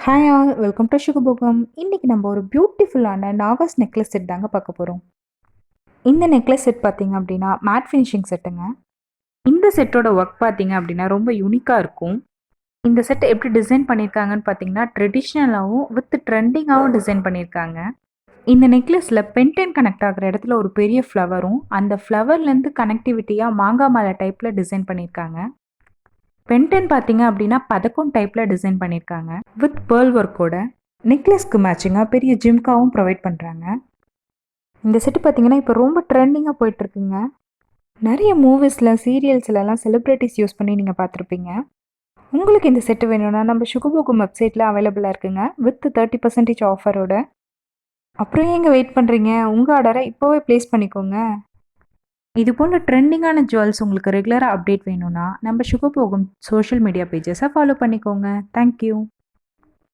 Hi all welcome to Sugabogam. இன்றைக்கி நம்ம ஒரு பியூட்டிஃபுல்லான நாகாஸ் நெக்லஸ் செட் தாங்க பார்க்க போகிறோம். இந்த நெக்லஸ் செட் பார்த்தீங்க அப்படின்னா மேட் ஃபினிஷிங் செட்டுங்க. இந்த செட்டோட ஒர்க் பார்த்தீங்க அப்படின்னா ரொம்ப யூனிக்காக இருக்கும். இந்த செட் எப்படி டிசைன் பண்ணியிருக்காங்கன்னு பார்த்தீங்கன்னா ட்ரெடிஷ்னலாகவும் வித் ட்ரெண்டிங்காகவும் டிசைன் பண்ணியிருக்காங்க. இந்த நெக்லஸில் பென்டென் கனெக்ட் ஆகிற இடத்துல ஒரு பெரிய ஃப்ளவரும் அந்த ஃப்ளவர்லேருந்து கனெக்டிவிட்டியாக மாங்காய் மாலை டைப்பில் டிசைன் பண்ணியிருக்காங்க. பென்டென் பார்த்தீங்க அப்படின்னா பதக்கம் டைப்பில் டிசைன் பண்ணியிருக்காங்க வித் பேர்ல் ஒர்க்கோட. நெக்லஸ்க்கு மேட்சிங்காக பெரிய ஜிம்காவும் ப்ரொவைட் பண்ணுறாங்க. இந்த செட்டு பார்த்தீங்கன்னா இப்போ ரொம்ப ட்ரெண்டிங்காக போயிட்டுருக்குங்க. நிறைய மூவிஸில் சீரியல்ஸ்லலாம் செலிப்ரிட்டிஸ் யூஸ் பண்ணி நீங்கள் பார்த்துருப்பீங்க. உங்களுக்கு இந்த செட்டு வேணும்னா நம்ம சுகபோகம் வெப்சைட்டில் அவைலபிளாக இருக்குங்க வித் 30% ஆஃபரோட. அப்புறம் ஏங்க வெயிட் பண்ணுறீங்க? உங்கள் ஆர்டரை இப்போவே ப்ளேஸ் பண்ணிக்கோங்க. இது போன்ற ட்ரெண்டிங்கான ஜுவல்ஸ் உங்களுக்கு ரெகுலராக அப்டேட் வேணும்னா நம்ம சுகபோகம் சோஷியல் மீடியா பேஜஸை ஃபாலோ பண்ணிக்கோங்க. தேங்க்யூ.